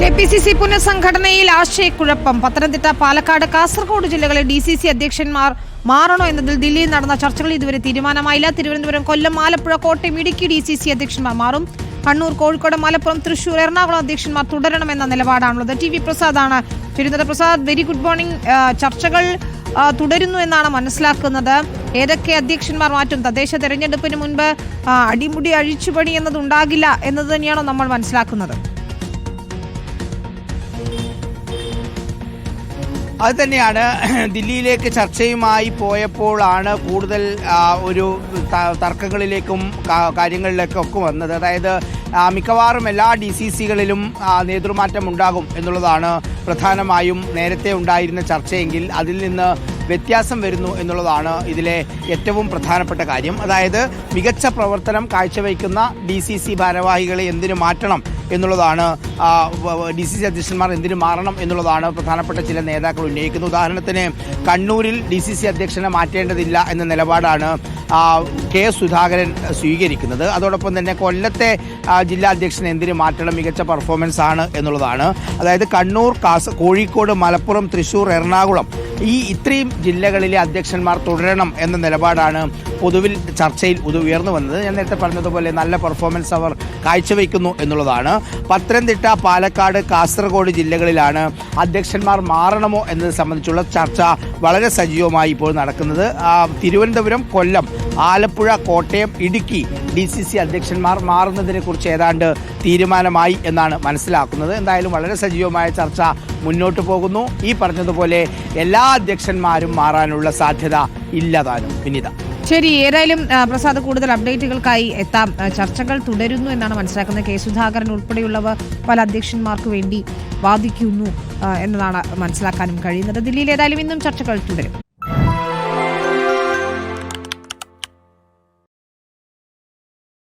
KPCC പുനഃസംഘടനയിൽ ആശയക്കുഴപ്പം. പത്തനംതിട്ട, പാലക്കാട്, കാസർഗോഡ് ജില്ലകളിലെ DCC അധ്യക്ഷന്മാർ മാറണോ എന്നതിൽ ദില്ലിയിൽ നടന്ന ചർച്ചകളിൽ ഇതുവരെ തീരുമാനമായില്ല. തിരുവനന്തപുരം, കൊല്ലം, ആലപ്പുഴ, കോട്ടയം, ഇടുക്കി ഡിസിസി അധ്യക്ഷന്മാർ മാറും. കണ്ണൂർ, കോഴിക്കോട്, മലപ്പുറം, തൃശൂർ, എറണാകുളം അധ്യക്ഷന്മാർ തുടരണമെന്ന നിലപാടാണുള്ളത്. ടി വി പ്രസാദാണ് ചേരുന്നത്. Prasad, very good morning. ചർച്ചകൾ തുടരുന്നു എന്നാണ് മനസ്സിലാക്കുന്നത്. ഏതൊക്കെ അധ്യക്ഷന്മാർ മാറ്റും? തദ്ദേശ തെരഞ്ഞെടുപ്പിന് മുൻപ് അടിമുടി അഴിച്ചുപണി എന്നതുണ്ടാകില്ല എന്നത് തന്നെയാണോ നമ്മൾ മനസ്സിലാക്കുന്നത്? അത് തന്നെയാണ്. ദില്ലിയിലേക്ക് ചർച്ചയുമായി പോയപ്പോഴാണ് കൂടുതൽ ഒരു തർക്കങ്ങളിലേക്കും കാര്യങ്ങളിലേക്കൊക്കെ വന്നത്. അതായത് മിക്കവാറും എല്ലാ DCCകളിലും നേതൃമാറ്റം ഉണ്ടാകും എന്നുള്ളതാണ് പ്രധാനമായും നേരത്തെ ഉണ്ടായിരുന്ന ചർച്ചയെങ്കിൽ അതിൽ നിന്ന് വ്യത്യാസം വരുന്നു എന്നുള്ളതാണ് ഇതിലെ ഏറ്റവും പ്രധാനപ്പെട്ട കാര്യം. അതായത് മികച്ച പ്രവർത്തനം കാഴ്ചവെക്കുന്ന DCC ഭാരവാഹികളെ എന്തിനു മാറ്റണം എന്നുള്ളതാണ്, DCC അധ്യക്ഷന്മാർ എന്തിനു മാറണം എന്നുള്ളതാണ് പ്രധാനപ്പെട്ട ചില നേതാക്കൾ ഉന്നയിക്കുന്നത്. ഉദാഹരണത്തിന് കണ്ണൂരിൽ DCC അധ്യക്ഷനെ മാറ്റേണ്ടതില്ല എന്ന നിലപാടാണ് കെ സുധാകരൻ സ്വീകരിക്കുന്നത്. അതോടൊപ്പം തന്നെ കൊല്ലത്തെ ജില്ലാ അധ്യക്ഷനെ എന്തിനു മാറ്റണം, മികച്ച പെർഫോമൻസ് ആണ് എന്നുള്ളതാണ്. അതായത് കണ്ണൂർ, കോഴിക്കോട്, മലപ്പുറം, തൃശൂർ, എറണാകുളം ഇത്രയും ജില്ലകളിലെ അധ്യക്ഷന്മാർ തുടരണം എന്ന നിലപാടാണ് പൊതുവിൽ ചർച്ചയിൽ ഉയർന്നു വന്നത്. ഞാൻ നേരത്തെ പറഞ്ഞതുപോലെ നല്ല പെർഫോമൻസ് അവർ കാഴ്ചവെക്കുന്നു എന്നുള്ളതാണ്. പത്തനംതിട്ട, പാലക്കാട്, കാസർഗോഡ് ജില്ലകളിലാണ് അധ്യക്ഷന്മാർ മാറണമോ എന്നത് സംബന്ധിച്ചുള്ള ചർച്ച വളരെ സജീവമായി ഇപ്പോൾ നടക്കുന്നത്. തിരുവനന്തപുരം, കൊല്ലം, ആലപ്പുഴ, കോട്ടയം, ഇടുക്കി DCC അധ്യക്ഷന്മാർ മാറുന്നതിനെ കുറിച്ച് ഏതാണ്ട് തീരുമാനമായി എന്നാണ് മനസ്സിലാക്കുന്നത്. എന്തായാലും വളരെ സജീവമായ ചർച്ച മുന്നോട്ട് പോകുന്നു. ഈ പറഞ്ഞതുപോലെ എല്ലാ അധ്യക്ഷന്മാരും മാറാനുള്ള സാധ്യത ഇല്ലതാനും. വിനീത, ശരി. ഏതായാലും പ്രസാദ്, കൂടുതൽ അപ്ഡേറ്റുകൾക്കായി എത്താം. ചർച്ചകൾ തുടരുന്നു എന്നാണ് മനസ്സിലാക്കുന്നത്. കെ സുധാകരൻ ഉൾപ്പെടെയുള്ളവർ പല അധ്യക്ഷന്മാർക്ക് വേണ്ടി വാദിക്കുന്നു എന്നതാണ് മനസ്സിലാക്കാനും കഴിയുന്നത്. ദില്ലിയിൽ ഏതായാലും ഇന്നും ചർച്ചകൾ തുടരും.